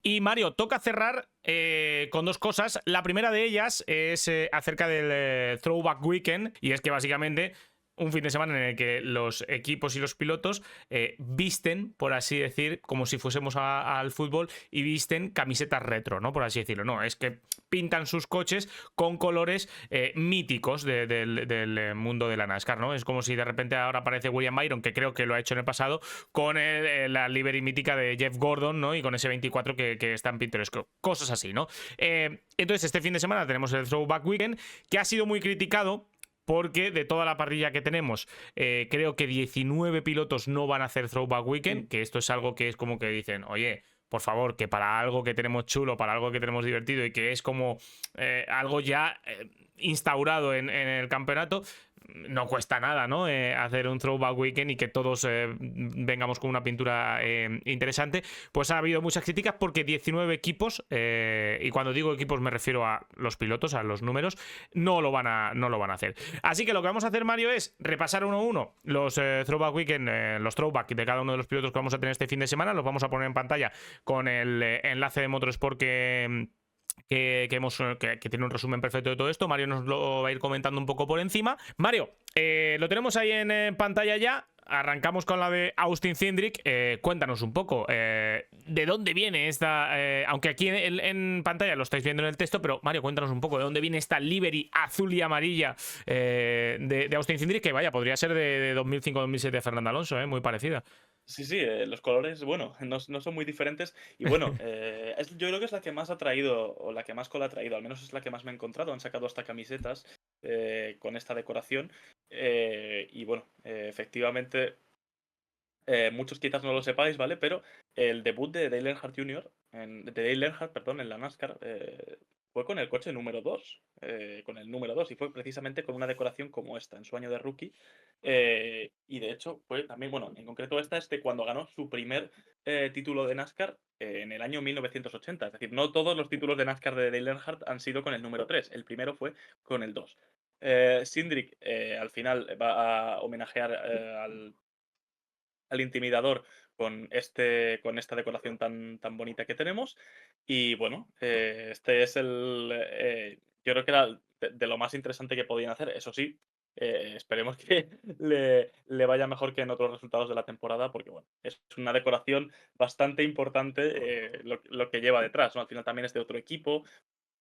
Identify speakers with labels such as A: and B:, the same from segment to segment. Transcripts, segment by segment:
A: Y Mario, toca cerrar con dos cosas. La primera de ellas es acerca del Throwback Weekend, y es que básicamente un fin de semana en el que los equipos y los pilotos visten, por así decir, como si fuésemos al fútbol, y visten camisetas retro, ¿no? Por así decirlo. No, es que pintan sus coches con colores míticos del mundo de la NASCAR, ¿no? Es como si de repente ahora aparece William Byron, que creo que lo ha hecho en el pasado, con la livery mítica de Jeff Gordon, ¿no? Y con ese 24 que es tan pintoresco. Cosas así, ¿no? Entonces, este fin de semana tenemos el Throwback Weekend, que ha sido muy criticado porque de toda la parrilla que tenemos, creo que 19 pilotos no van a hacer Throwback Weekend, que esto es algo que es como que dicen, oye, por favor, que para algo que tenemos chulo, para algo que tenemos divertido y que es como algo ya instaurado en el campeonato, no cuesta nada, ¿no? Hacer un Throwback Weekend y que todos vengamos con una pintura interesante. Pues ha habido muchas críticas porque 19 equipos, y cuando digo equipos me refiero a los pilotos, a los números, no lo van a hacer. Así que lo que vamos a hacer, Mario, es repasar uno a uno los Throwback Weekend, los throwback de cada uno de los pilotos que vamos a tener este fin de semana. Los vamos a poner en pantalla con el enlace de Motorsport que tiene un resumen perfecto de todo esto. Mario nos lo va a ir comentando un poco por encima. Mario, lo tenemos ahí en pantalla ya. Arrancamos con la de Austin Cindric. Cuéntanos un poco de dónde viene esta, aunque aquí en pantalla lo estáis viendo en el texto, pero Mario, cuéntanos un poco de dónde viene esta livery azul y amarilla de Austin Cindric, que vaya, podría ser de 2005-2007 de Fernando Alonso, muy parecida.
B: Sí, sí, los colores, bueno, no son muy diferentes. Y bueno, yo creo que es la que más ha traído, o la que más cola ha traído, al menos es la que más me he encontrado. Han sacado hasta camisetas con esta decoración. Y bueno, efectivamente, muchos quizás no lo sepáis, ¿vale? Pero el debut de Dale Earnhardt Jr., de Dale Earnhardt, perdón, en la NASCAR, fue con el coche número 2, con el número 2, y fue precisamente con una decoración como esta, en su año de rookie. Y de hecho, fue también, bueno, en concreto esta es de cuando ganó su primer título de NASCAR en el año 1980. Es decir, no todos los títulos de NASCAR de Dale Earnhardt han sido con el número 3, el primero fue con el 2. Cindric al final va a homenajear al intimidador con esta decoración tan bonita que tenemos. Y bueno, este es yo creo que era de lo más interesante que podían hacer. Eso sí, esperemos que le vaya mejor que en otros resultados de la temporada, porque bueno, es una decoración bastante importante lo que lleva detrás, ¿no? Al final también es de otro equipo,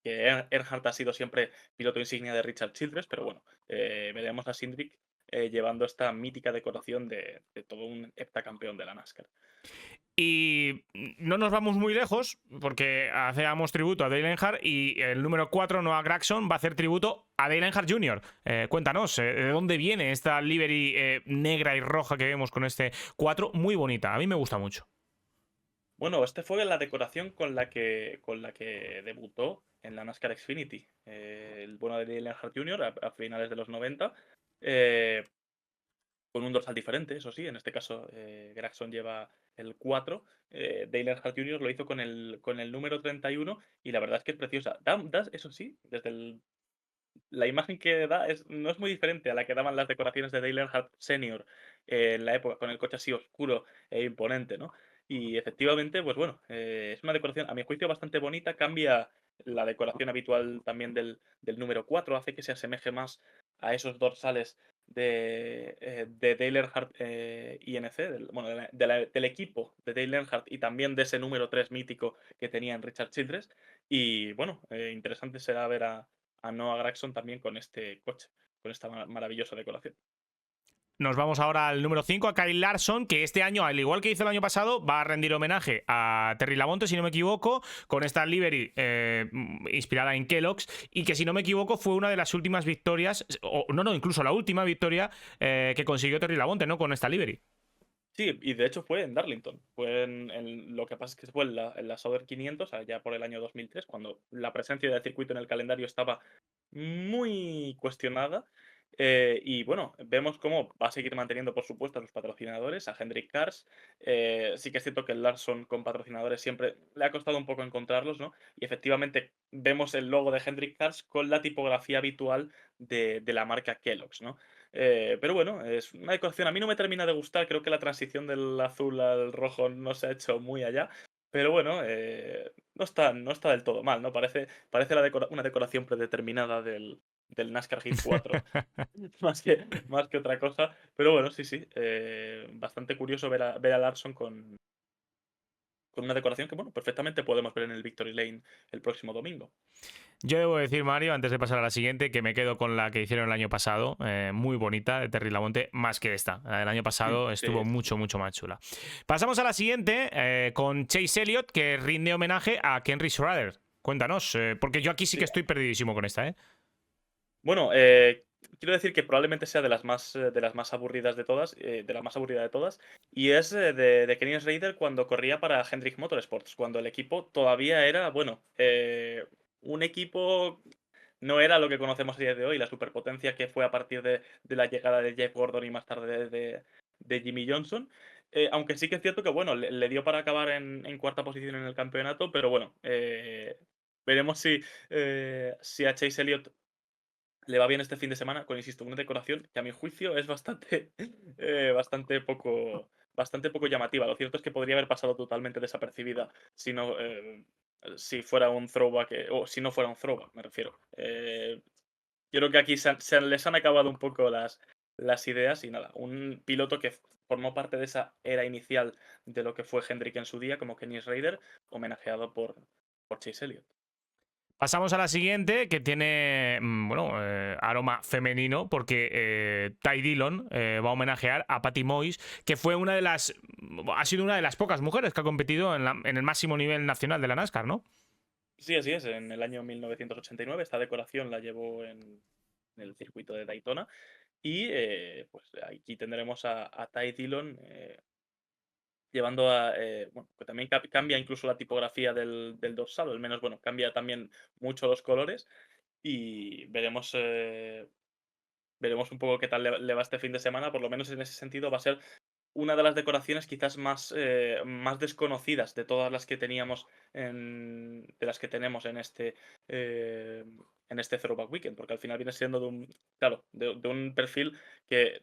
B: que Earnhardt ha sido siempre piloto insignia de Richard Childress, pero bueno, veremos a Cindric llevando esta mítica decoración de todo un heptacampeón de la NASCAR.
A: Y no nos vamos muy lejos, porque hacemos tributo a Dale Earnhardt y el número 4, Noah Gragson, va a hacer tributo a Dale Earnhardt Jr. Cuéntanos, ¿de dónde viene esta livery negra y roja que vemos con este 4? Muy bonita, a mí me gusta mucho.
B: Bueno, este fue la decoración con la que debutó en la NASCAR Xfinity. El bueno de Dale Earnhardt Jr. a finales de los 90. eh, con un dorsal diferente, eso sí. En este caso, Gragson lleva el 4. Dale Earnhardt Jr. lo hizo con el número 31 y la verdad es que es preciosa. Eso sí, la imagen que da no es muy diferente a la que daban las decoraciones de Dale Earnhardt Senior en la época, con el coche así oscuro e imponente, ¿no? Y efectivamente, pues bueno, es una decoración, a mi juicio, bastante bonita. Cambia la decoración habitual también del número 4, hace que se asemeje más a esos dorsales de Dale Earnhardt INC, bueno, del equipo de Dale Earnhardt y también de ese número 3 mítico que tenía en Richard Childress. Y bueno, interesante será ver a Noah Gragson también con este coche, con esta maravillosa decoración.
A: Nos vamos ahora al número 5, a Kyle Larson, que este año, al igual que hizo el año pasado, va a rendir homenaje a Terry Labonte, si no me equivoco, con esta livery inspirada en Kellogg's, y que, si no me equivoco, fue una de las últimas victorias, o no, incluso la última victoria que consiguió Terry Labonte, ¿no? Con esta livery.
B: Sí, y de hecho fue en Darlington. Fue lo que pasa es que fue en la Sauber 500, allá por el año 2003, cuando la presencia del circuito en el calendario estaba muy cuestionada. Y bueno, vemos cómo va a seguir manteniendo, por supuesto, a los patrocinadores, a Hendrick Cars. Sí que es cierto que el Larson con patrocinadores siempre le ha costado un poco encontrarlos, ¿no? Y efectivamente vemos el logo de Hendrick Cars con la tipografía habitual de la marca Kellogg's, ¿no? Pero bueno, es una decoración. A mí no me termina de gustar. Creo que la transición del azul al rojo no se ha hecho muy allá. Pero bueno, no está del todo mal, ¿no? Parece una decoración predeterminada del NASCAR Heat 4, más que otra cosa. Pero bueno, sí, sí. Bastante curioso ver a Larson con una decoración que, bueno, perfectamente podemos ver en el Victory Lane el próximo domingo.
A: Yo debo decir, Mario, antes de pasar a la siguiente, que me quedo con la que hicieron el año pasado, muy bonita, de Terry Lamonte, más que esta. La del año pasado estuvo
B: Sí, sí, sí.
A: mucho, mucho más chula. Pasamos a la siguiente, con Chase Elliott, que rinde homenaje a Kenry Schrader. Cuéntanos, porque yo aquí sí que
B: Sí.
A: estoy perdidísimo con esta, ¿eh?
B: Bueno, quiero decir que probablemente sea de las más aburridas de todas, de la más aburrida de todas, y es de Kenny Slater cuando corría para Hendrick Motorsports, cuando el equipo todavía era, bueno, un equipo no era lo que conocemos a día de hoy, la superpotencia que fue a partir de la llegada de Jeff Gordon y más tarde de Jimmy Johnson. Aunque sí que es cierto que, bueno, le dio para acabar en cuarta posición en el campeonato, pero bueno, veremos si a Chase Elliott le va bien este fin de semana con, insisto, una decoración que a mi juicio es bastante, bastante poco llamativa. Lo cierto es que podría haber pasado totalmente desapercibida si fuera un throwback, o si no fuera un throwback, me refiero. Creo que aquí les han acabado un poco las ideas y nada, un piloto que formó parte de esa era inicial de lo que fue Hendrick en su día, como Kenny Raider, homenajeado por Chase Elliott.
A: Pasamos a la siguiente, que tiene bueno, aroma femenino, porque Ty Dillon va a homenajear a Patty Moyes, que fue ha sido una de las pocas mujeres que ha competido en el máximo nivel nacional de la NASCAR, ¿no?
B: Sí, así es. En el año 1989 esta decoración la llevó en el circuito de Daytona y pues aquí tendremos a Ty Dillon llevando bueno, que también cambia incluso la tipografía del dorsal, o al menos, bueno, cambia también mucho los colores y veremos un poco qué tal le va este fin de semana. Por lo menos en ese sentido va a ser una de las decoraciones quizás más desconocidas de todas las que teníamos de las que tenemos eh, en este Throwback Weekend, porque al final viene siendo claro, de un perfil que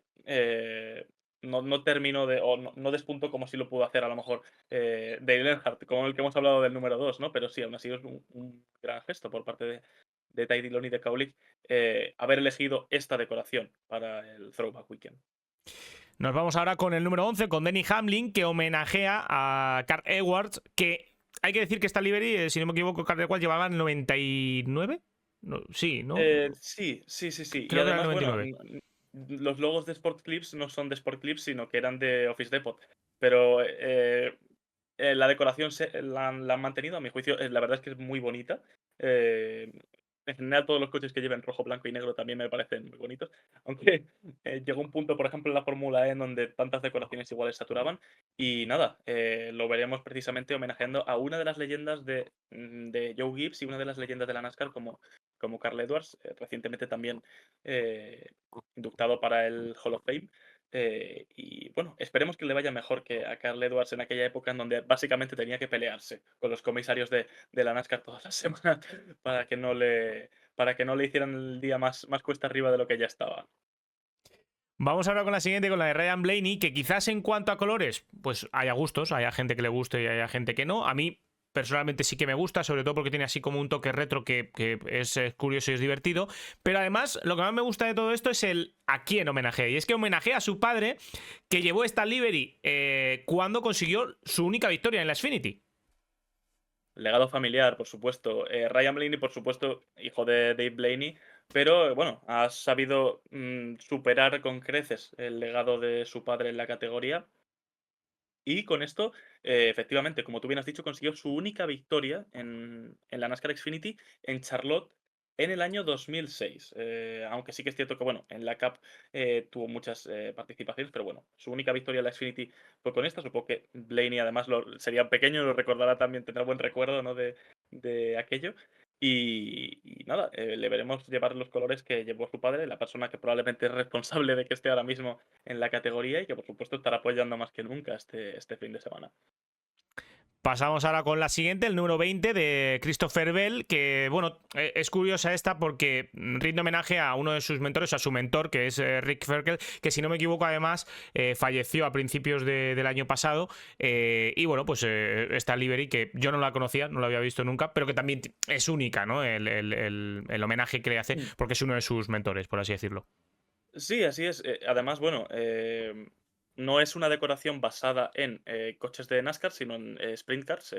B: no terminó o no despuntó como si lo pudo hacer a lo mejor Dale Earnhardt, como el que hemos hablado del número 2, ¿no? Pero sí, aún así es un gran gesto por parte de Ty Dillon y de Kaulik haber elegido esta decoración para el Throwback Weekend.
A: Nos vamos ahora con el número 11, con Denny Hamlin, que homenajea a Carl Edwards, que hay que decir que esta livery, si no me equivoco, Carl Edwards llevaba el 99. No, sí, ¿no?
B: Sí, sí, sí, sí. Y
A: Creo que era el
B: además, bueno,
A: 99.
B: los logos de Sport Clips no son de Sport Clips, sino que eran de Office Depot. Pero la decoración la han mantenido, a mi juicio, la verdad es que es muy bonita. Eh, en general, todos los coches que lleven rojo, blanco y negro también me parecen muy bonitos. Aunque llegó un punto, por ejemplo, en la Fórmula E en donde tantas decoraciones iguales saturaban. Y nada, lo veremos precisamente homenajeando a una de las leyendas de Joe Gibbs y una de las leyendas de la NASCAR como Carl Edwards, recientemente también eh, inductado para el Hall of Fame. Y bueno, esperemos que le vaya mejor que a Carl Edwards en aquella época en donde básicamente tenía que pelearse con los comisarios de la NASCAR todas las semanas para que no le hicieran el día más cuesta arriba de lo que ya estaba.
A: Vamos ahora con la siguiente, con la de Ryan Blaney, que quizás en cuanto a colores, pues haya gustos, haya gente que le guste y haya gente que no. A mí personalmente sí que me gusta, sobre todo porque tiene así como un toque retro que es curioso y es divertido. Pero además, lo que más me gusta de todo esto es el a quién homenajea. Y es que homenajea a su padre, que llevó esta livery cuando consiguió su única victoria en la Xfinity.
B: Legado familiar, por supuesto. Ryan Blaney, por supuesto, hijo de Dave Blaney, pero bueno, ha sabido superar con creces el legado de su padre en la categoría. Y con esto, efectivamente, como tú bien has dicho, consiguió su única victoria en la NASCAR Xfinity en Charlotte en el año 2006. Aunque sí que es cierto que, bueno, en la Cup tuvo muchas participaciones, pero bueno, su única victoria en la Xfinity fue con esta. Supongo que Blaney, además, sería pequeño y lo recordará también, tendrá buen recuerdo, ¿no? de aquello. Y nada, le veremos llevar los colores que llevó su padre, la persona que probablemente es responsable de que esté ahora mismo en la categoría y que por supuesto estará apoyando más que nunca este fin de semana.
A: Pasamos ahora con la siguiente, el número 20 de Christopher Bell, que, bueno, es curiosa esta porque rinde homenaje a uno de sus mentores, a su mentor, que es Rick Ferkel, que si no me equivoco, además, falleció a principios del año pasado. Y bueno, pues esta livery que yo no la conocía, no la había visto nunca, pero que también es única, ¿no? El homenaje que le hace, porque es uno de sus mentores, por así decirlo.
B: Sí, así es. Además, bueno, no es una decoración basada en coches de NASCAR, sino en sprint cars,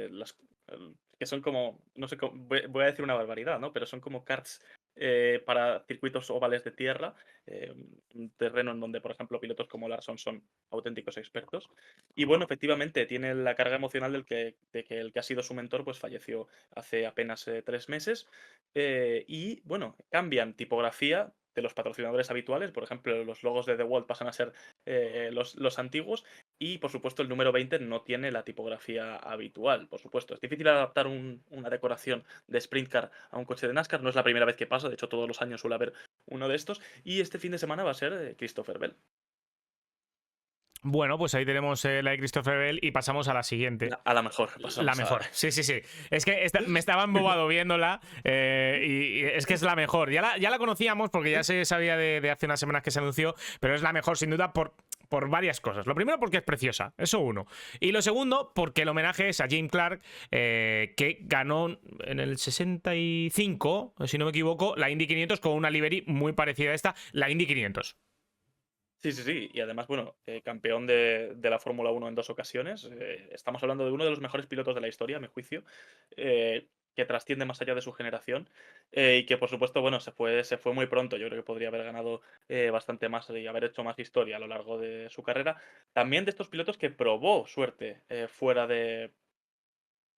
B: que son como, no sé, voy a decir una barbaridad, ¿no? Pero son como karts para circuitos ovales de tierra, un terreno en donde, por ejemplo, pilotos como Larson son auténticos expertos. Y bueno, efectivamente, tiene la carga emocional de que el que ha sido su mentor, pues falleció hace apenas 3 meses. Y bueno, cambian tipografía de los patrocinadores habituales. Por ejemplo, los logos de The Wall pasan a ser los antiguos. Y por supuesto, el número 20 no tiene la tipografía habitual. Por supuesto, es difícil adaptar una decoración de Sprint Car a un coche de NASCAR. No es la primera vez que pasa, de hecho, todos los años suele haber uno de estos. Y este fin de semana va a ser Christopher Bell.
A: Bueno, pues ahí tenemos la de Christopher Bell y pasamos a la siguiente.
B: A la mejor.
A: La mejor, sí, sí, sí. Es que me estaba embobado viéndola y es que es la mejor. Ya la conocíamos porque ya se sabía de hace unas semanas que se anunció, pero es la mejor sin duda por varias cosas. Lo primero porque es preciosa, eso uno. Y lo segundo porque el homenaje es a Jim Clark, que ganó en el 65, si no me equivoco, la Indy 500 con una livery muy parecida a esta, la Indy 500.
B: Sí, sí, sí. Y además, bueno, campeón de la Fórmula 1 en 2 ocasiones. Estamos hablando de uno de los mejores pilotos de la historia, a mi juicio, que trasciende más allá de su generación y que, por supuesto, bueno, se fue muy pronto. Yo creo que podría haber ganado bastante más y haber hecho más historia a lo largo de su carrera. También de estos pilotos que probó suerte fuera de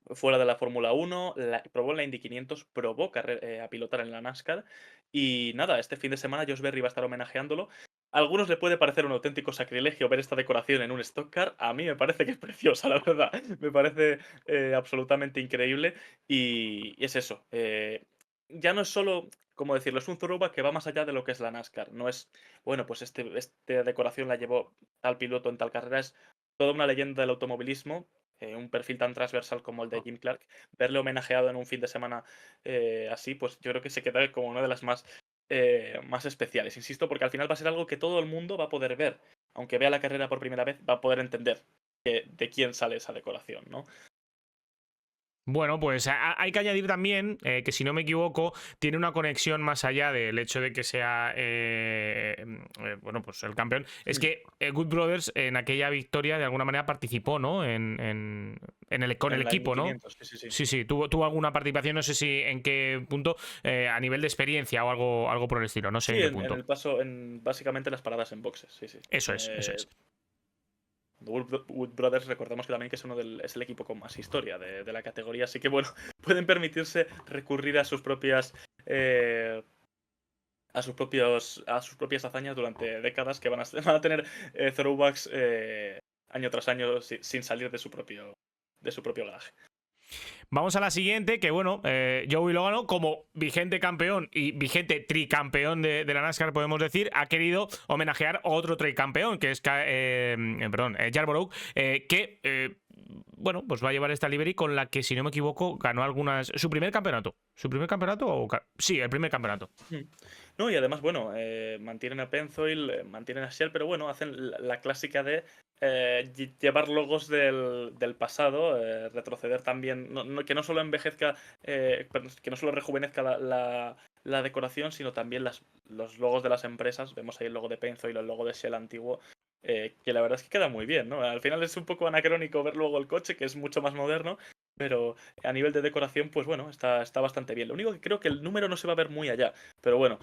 B: la Fórmula 1, probó en la Indy 500, probó a pilotar en la NASCAR. Y nada, este fin de semana Josh Berry va a estar homenajeándolo. A algunos le puede parecer un auténtico sacrilegio ver esta decoración en un stock car. A mí me parece que es preciosa, la verdad. Me parece absolutamente increíble. Y es eso. Ya no es solo, como decirlo, es un throwback que va más allá de lo que es la NASCAR. No es, bueno, pues esta decoración la llevó tal piloto en tal carrera. Es toda una leyenda del automovilismo, un perfil tan transversal como el de Jim Clark. Verle homenajeado en un fin de semana así, pues yo creo que se queda como una de las más especiales. Insisto, porque al final va a ser algo que todo el mundo va a poder ver. Aunque vea la carrera por primera vez, va a poder entender de quién sale esa decoración, ¿no?
A: Bueno, pues hay que añadir también que, si no me equivoco, tiene una conexión más allá del hecho de que sea bueno, pues el campeón. Es que Good Brothers en aquella victoria de alguna manera participó, ¿no? Con el
B: En la Indy
A: equipo, ¿no?
B: 500, sí, sí, sí.
A: Sí, sí, tuvo alguna participación, no sé si en qué punto, a nivel de experiencia o algo por el estilo, no sé
B: Sí,
A: en qué
B: en
A: punto.
B: el paso, básicamente las paradas en boxes, sí, sí.
A: Eso es, eso es.
B: Wood Brothers, recordemos que también que es el equipo con más historia de la categoría, así que bueno, pueden permitirse recurrir eh, a sus propias hazañas durante décadas que van a tener throwbacks año tras año sin salir de su propio garaje.
A: Vamos a la siguiente, que bueno, Joey Logano, como vigente campeón y vigente tricampeón de la NASCAR, podemos decir, ha querido homenajear a otro tricampeón, que es Yarborough, que bueno, pues va a llevar esta livery con la que, si no me equivoco, ganó su primer campeonato. ¿Su primer campeonato? Sí, el primer campeonato.
B: No, y además, bueno, mantienen a Pennzoil, mantienen a Shell, pero bueno, hacen la clásica de llevar logos del pasado, retroceder también, que no solo envejezca, que no solo rejuvenezca la decoración, sino también los logos de las empresas. Vemos ahí el logo de Pennzoil, el logo de Shell antiguo, que la verdad es que queda muy bien, ¿no? Al final es un poco anacrónico ver luego el coche, que es mucho más moderno, pero a nivel de decoración, pues bueno, está bastante bien. Lo único que creo que el número no se va a ver muy allá, pero bueno,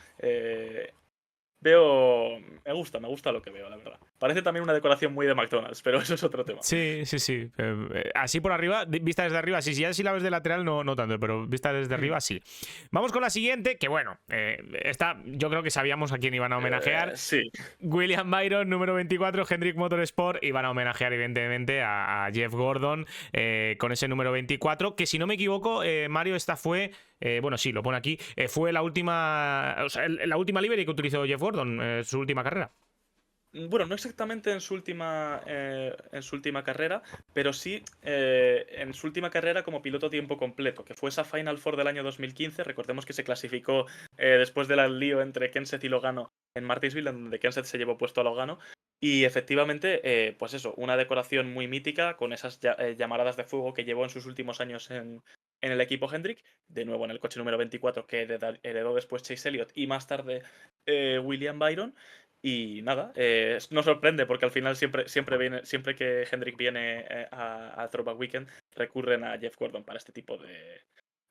B: me gusta lo que veo, la verdad. Parece también una decoración muy de McDonald's, pero eso es otro tema.
A: Sí, sí, sí. Así por arriba, vista desde arriba, sí. Si la ves de lateral, no tanto, pero vista desde arriba, sí. Vamos con la siguiente, que bueno, esta yo creo que sabíamos a quién iban a homenajear.
B: Sí.
A: William Byron, número 24, Hendrick Motorsport, y van a homenajear evidentemente a Jeff Gordon con ese número 24, que si no me equivoco, Mario, esta fue, bueno, sí, lo pone aquí, fue la última livery que utilizó Jeff Gordon, su última carrera.
B: Bueno, no exactamente en su última carrera, pero sí en su última carrera como piloto a tiempo completo, que fue esa Final Four del año 2015. Recordemos que se clasificó después del lío entre Kenseth y Logano en Martinsville, en donde Kenseth se llevó puesto a Logano. Y efectivamente, pues eso, una decoración muy mítica con esas llamaradas de fuego que llevó en sus últimos años en el equipo Hendrick, de nuevo en el coche número 24 que heredó después Chase Elliott y más tarde William Byron. Y nada, no sorprende porque al final siempre que Hendrick viene a Throwback Weekend, recurren a Jeff Gordon para este tipo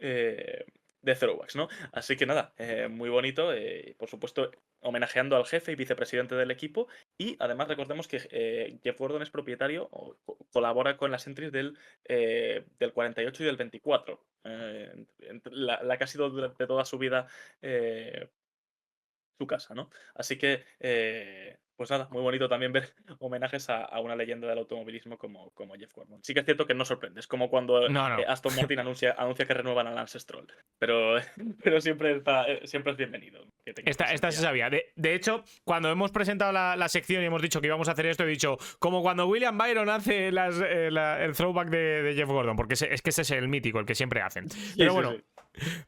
B: eh, de throwbacks, ¿no? Así que nada, muy bonito, por supuesto, homenajeando al jefe y vicepresidente del equipo. Y además recordemos que Jeff Gordon es propietario o colabora con las entries del 48 y del 24. La que ha sido durante toda su vida su casa, ¿no? Así que, pues nada, muy bonito también ver homenajes a una leyenda del automovilismo como Jeff Gordon. Sí que es cierto que no sorprende, es como cuando
A: No, no.
B: Aston Martin anuncia que renuevan a Lance Stroll, pero, pero siempre es bienvenido que tenga
A: Esta se
B: presencia.
A: sabía. De hecho, cuando hemos presentado la sección y hemos dicho que íbamos a hacer esto, he dicho, como cuando William Byron hace el throwback de Jeff Gordon, porque es que ese es el mítico, el que siempre hacen.
B: Sí,
A: Pero
B: sí,
A: bueno,
B: sí.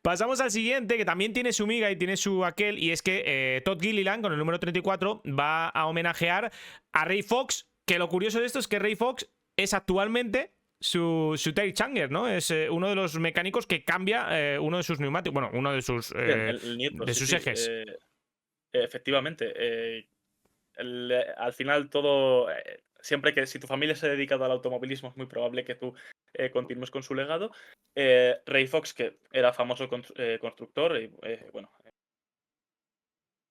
A: pasamos al siguiente, que también tiene su miga y tiene su aquel, y es que Todd Gilliland, con el número 34, va a homenajear a Ray Fox, que lo curioso de esto es que Ray Fox es actualmente su tail changer, ¿no? Es uno de los mecánicos que cambia uno de sus neumáticos, bueno, uno
B: Sí, el nieto,
A: de
B: sí,
A: sus
B: sí.
A: ejes.
B: Efectivamente. Al final todo, siempre que si tu familia se ha dedicado al automovilismo es muy probable que tú continúes con su legado. Ray Fox, que era famoso constructor y bueno,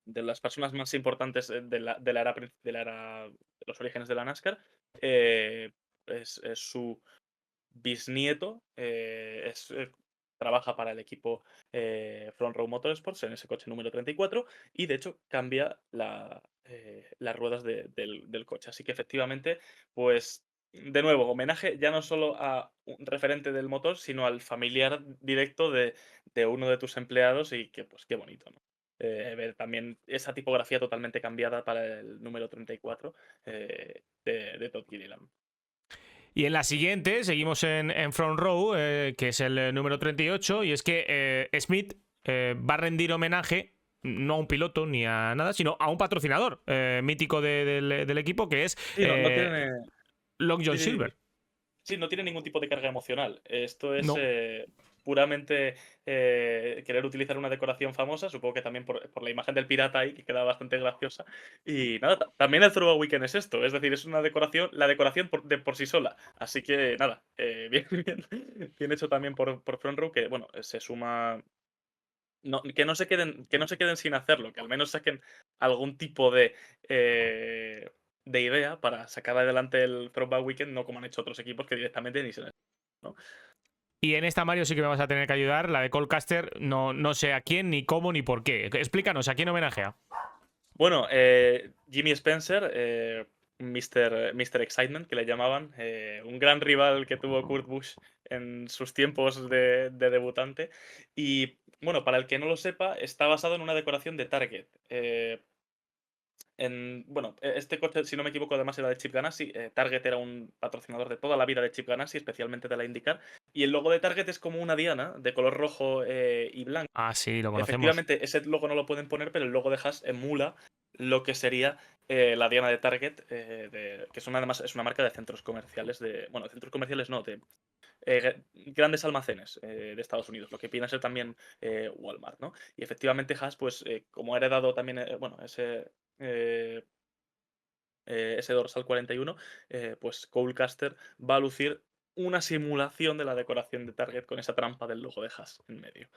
B: de las personas más importantes de los orígenes de la NASCAR, eh, es su bisnieto, trabaja para el equipo Front Row Motorsports en ese coche número 34 y cuatro y de hecho cambia las ruedas del coche. Así que efectivamente, pues de nuevo, homenaje ya no solo a un referente del motor, sino al familiar directo de uno de tus empleados y que pues qué bonito, ¿no? Ver también esa tipografía totalmente cambiada para el número 34 de Todd Gilliland.
A: Y en la siguiente, seguimos en Front Row, que es el número 38, y es que Smith va a rendir homenaje no a un piloto ni a nada, sino a un patrocinador mítico del equipo, que es
B: Sí, no tiene.
A: Long John
B: Sí, sí,
A: Silver.
B: sí, no tiene ningún tipo de carga emocional. Esto es
A: No.
B: puramente querer utilizar una decoración famosa, supongo que también por la imagen del pirata ahí, que queda bastante graciosa. Y nada, también el Throwback Weekend es esto, es decir, es una decoración, la decoración por sí sola. Así que nada, bien, bien hecho también por Front Row, que bueno, se suma. Que no se queden sin hacerlo, que al menos saquen algún tipo de idea para sacar adelante el Throwback Weekend, no como han hecho otros equipos que directamente ni se les, ¿no?
A: Y en esta, Mario, sí que me vas a tener que ayudar. La de Colcaster, no sé a quién, ni cómo, ni por qué. Explícanos, ¿a quién homenajea?
B: Bueno, Jimmy Spencer, Mr. Excitement, que le llamaban, un gran rival que tuvo Kurt Busch en sus tiempos de debutante. Y bueno, para el que no lo sepa, está basado en una decoración de Target. Bueno, este coche, si no me equivoco, además era de Chip Ganassi. Target era un patrocinador de toda la vida de Chip Ganassi, especialmente de la IndyCar. Y el logo de Target es como una diana de color rojo y blanco.
A: Ah, sí, lo conocemos.
B: Efectivamente, ese logo no lo pueden poner, pero el logo de Haas emula lo que sería la diana de Target, que además es una marca de centros comerciales bueno, centros comerciales no, de grandes almacenes de Estados Unidos, lo que viene a ser también Walmart, ¿no? Y efectivamente Haas, pues como ha heredado también, bueno, eh, ese dorsal 41, pues Colecaster va a lucir una simulación de la decoración de Target con esa trampa del logo de Haas en medio.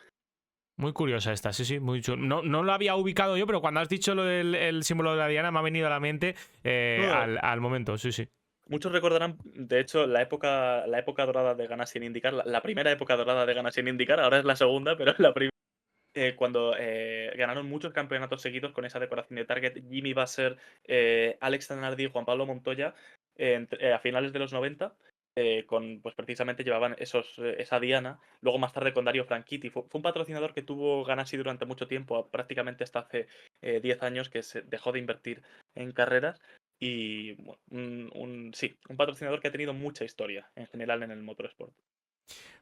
A: Muy curiosa esta, sí, sí, muy chulo. No lo había ubicado yo, pero cuando has dicho lo del el símbolo de la diana me ha venido a la mente
B: No,
A: al momento, sí, sí.
B: muchos recordarán, de hecho, la época dorada de Ganassi en IndyCar, la primera época dorada de Ganassi en IndyCar, ahora es la segunda, pero la primera, cuando ganaron muchos campeonatos seguidos con esa decoración de Target. Jimmy va a ser Alex Zanardi y Juan Pablo Montoya a finales de los 90. pues precisamente llevaban esa diana. Luego más tarde con Dario Franchitti. Fue un patrocinador que tuvo Ganassi durante mucho tiempo, prácticamente hasta hace 10 años que se dejó de invertir en carreras. Y bueno, sí, un patrocinador que ha tenido mucha historia en general en el motorsport.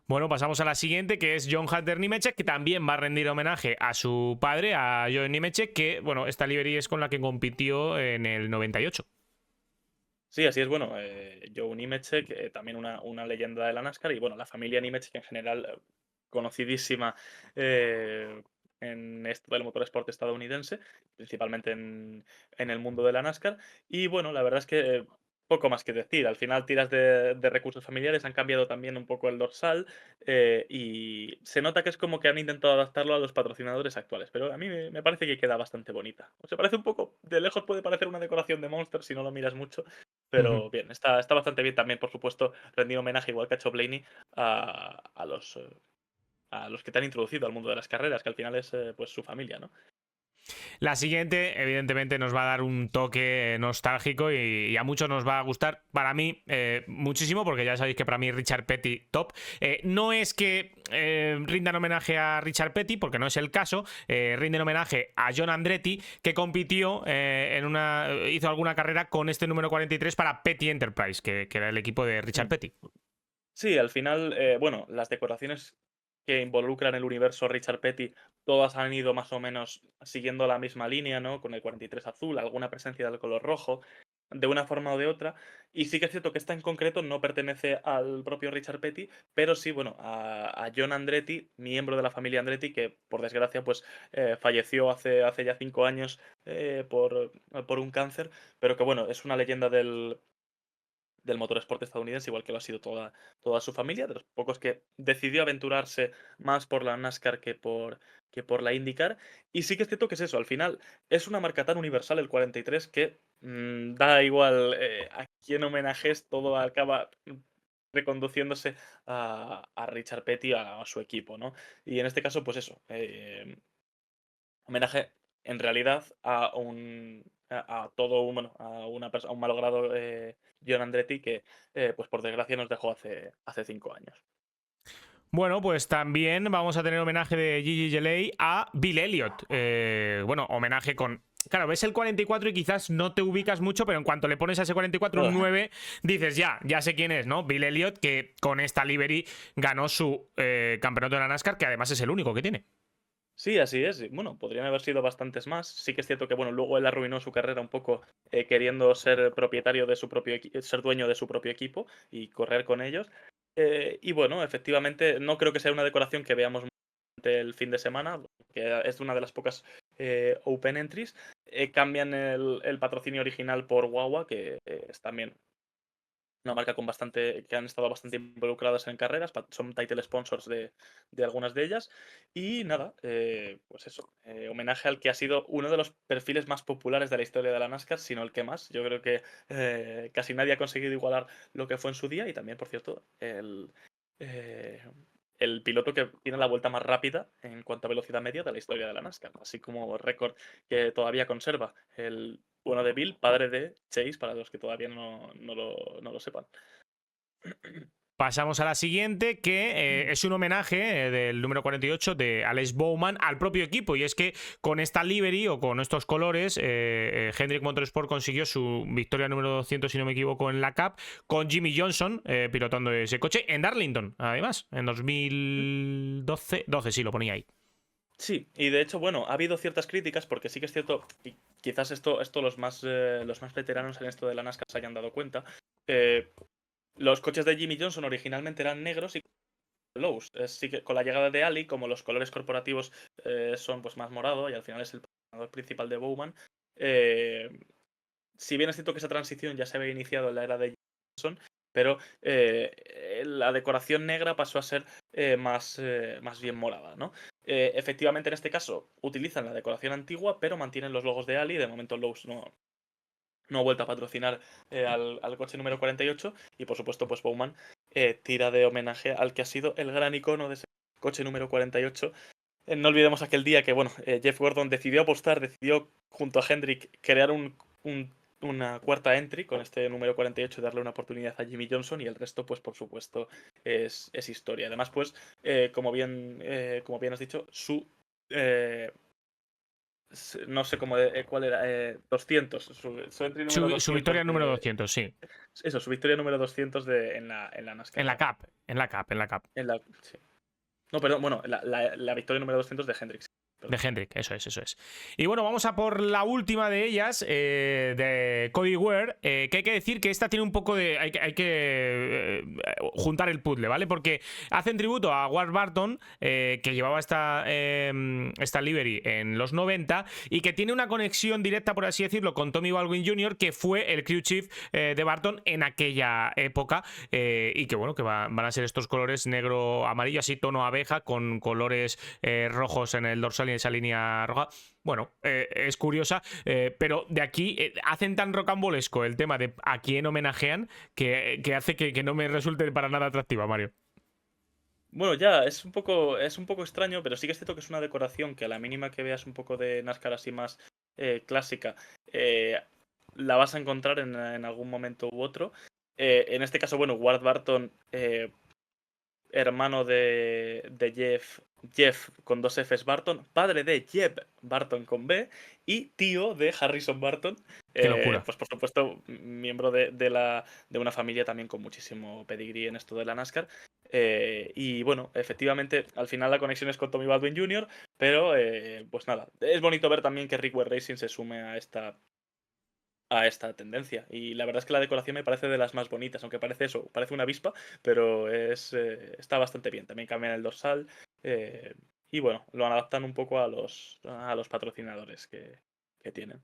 A: Bueno, pasamos a la siguiente, que es John Hunter Nemechek, que también va a rendir homenaje a su padre, a John Nemechek, que, bueno, esta livery es con la que compitió en el 98.
B: Sí, así es. Bueno, Joe Nemechek, también una leyenda de la NASCAR, y bueno, la familia Nemechek en general, conocidísima eh, en esto del motorsport estadounidense, principalmente en el mundo de la NASCAR. Y bueno, la verdad es que poco más que decir. Al final tiras de recursos familiares, han cambiado también un poco el dorsal, y se nota que es como que han intentado adaptarlo a los patrocinadores actuales, pero a mí me parece que queda bastante bonita. O sea, parece un poco, de lejos puede parecer una decoración de Monster si no lo miras mucho,
A: Ujú.
B: pero bien, está bastante bien también, por supuesto, rendir homenaje, igual que ha hecho Blaney, a los que te han introducido al mundo de las carreras, que al final es pues su familia, ¿no?
A: La siguiente, evidentemente, nos va a dar un toque nostálgico y a muchos nos va a gustar. Para mí, muchísimo, porque ya sabéis que para mí Richard Petty, top. No es que rindan homenaje a Richard Petty, porque no es el caso. Rinden homenaje a John Andretti, que compitió hizo alguna carrera con este número 43 para Petty Enterprise, que era el equipo de Richard
B: Mm.
A: Petty.
B: Sí, al final, bueno, las decoraciones que involucran el universo Richard Petty, todas han ido más o menos siguiendo la misma línea, ¿no? Con el 43 azul, alguna presencia del color rojo, de una forma o de otra. Y sí que es cierto que esta en concreto no pertenece al propio Richard Petty, pero sí, bueno, a John Andretti, miembro de la familia Andretti, que por desgracia, pues falleció hace ya 5 años por un cáncer, pero que bueno, es una leyenda del motorsport estadounidense, igual que lo ha sido toda su familia, de los pocos que decidió aventurarse más por la NASCAR que por la IndyCar. Y sí que es cierto que es eso, al final es una marca tan universal el 43 que da igual a quién homenajes, todo acaba reconduciéndose a Richard Petty, a su equipo, ¿no? Y en este caso, pues eso, homenaje en realidad a todo un, bueno, a un malogrado John Andretti que, pues por desgracia nos dejó hace 5 años.
A: Bueno, pues también vamos a tener homenaje de Gigi Gelei a Bill Elliott. Bueno, homenaje con. Claro, ves el 44 y quizás no te ubicas mucho, pero en cuanto le pones a ese 44 un
B: Claro.
A: 9, dices ya sé quién es, ¿no? Bill Elliott, que con esta livery ganó su campeonato de la NASCAR, que además es el único que tiene.
B: Sí, así es. Y bueno, podrían haber sido bastantes más. Sí que es cierto que, bueno, luego él arruinó su carrera un poco queriendo ser propietario de su propio ser dueño de su propio equipo y correr con ellos. Y bueno, efectivamente, no creo que sea una decoración que veamos durante el fin de semana, que es una de las pocas Open Entries. Cambian el patrocinio original por Wawa, que es también una marca que han estado bastante involucradas en carreras, son title sponsors de algunas de ellas. Y nada, pues eso, homenaje al que ha sido uno de los perfiles más populares de la historia de la NASCAR, si no el que más. Yo creo que casi nadie ha conseguido igualar lo que fue en su día, y también, por cierto, eh, el piloto que tiene la vuelta más rápida en cuanto a velocidad media de la historia de la NASCAR, así como récord que todavía conserva el bueno de Bill, padre de Chase, para los que todavía no lo sepan.
A: Pasamos a la siguiente, que es un homenaje del número 48 de Alex Bowman al propio equipo. Y es que con esta livery o con estos colores, Hendrick Motorsport consiguió su victoria número 200, si no me equivoco, en la Cup, con Jimmy Johnson pilotando ese coche en Darlington, además, en 2012. 12, sí, lo ponía ahí.
B: Sí, y de hecho, bueno, ha habido ciertas críticas porque sí que es cierto, y quizás esto los más veteranos en esto de la NASCAR se hayan dado cuenta. eh, los coches de Jimmy Johnson originalmente eran negros y Lowe's. Sí que con la llegada de Ali, como los colores corporativos son pues más morado y al final es el patrocinador principal de Bowman, eh, si bien es cierto que esa transición ya se había iniciado en la era de Johnson, pero la decoración negra pasó a ser más bien morada, ¿no? Efectivamente, en este caso, utilizan la decoración antigua, pero mantienen los logos de Ali. De momento, Lowe's no ha vuelto a patrocinar al coche número 48. Y por supuesto, pues Bowman tira de homenaje al que ha sido el gran icono de ese coche número 48. No olvidemos aquel día que, bueno, Jeff Gordon decidió apostar, decidió junto a Hendrick crear un una cuarta entry con este número 48, darle una oportunidad a Jimmy Johnson, y el resto, pues por supuesto, es historia. Además, pues, como bien has dicho, eh, no sé cómo, cuál era, 200, su entry número
A: Su
B: 200
A: victoria número 200, sí.
B: eso, su victoria número 200 en la NASCAR
A: En la
B: Cup.
A: Cup, en la Cup, en la Cup.
B: Sí. No, perdón, bueno, la victoria número 200 de Hendricks.
A: De Hendrick, eso es, eso es. Y bueno, vamos a por la última de ellas, de Cody Ware, que hay que decir que esta tiene un poco de... Hay que juntar el puzzle, ¿vale? Porque hacen tributo a Ward Barton, que llevaba esta livery en los 90 y que tiene una conexión directa, por así decirlo, con Tommy Baldwin Jr., que fue el crew chief de Barton en aquella época, y que bueno, que van a ser estos colores negro-amarillo, así tono abeja, con colores rojos en el dorsal y esa línea roja. Bueno, es curiosa, pero de aquí hacen tan rocambolesco el tema de a quién homenajean que hace que no me resulte para nada atractiva, Mario.
B: Bueno, ya, es un poco extraño, pero sí que es cierto que es una decoración que a la mínima que veas un poco de NASCAR así más clásica, la vas a encontrar en algún momento u otro. En este caso, bueno, Ward Barton, hermano de Jeff con dos Fs Barton, padre de Jeb Barton con B, y tío de Harrison Barton,
A: Qué locura.
B: pues por supuesto miembro de una familia también con muchísimo pedigrí en esto de la NASCAR. Y bueno, efectivamente, al final la conexión es con Tommy Baldwin Jr., pero pues nada, es bonito ver también que Rick Ware Racing se sume a esta tendencia. Y la verdad es que la decoración me parece de las más bonitas, aunque parece eso, parece una avispa, pero está bastante bien. También cambian el dorsal, y bueno, lo adaptan un poco a los patrocinadores que tienen.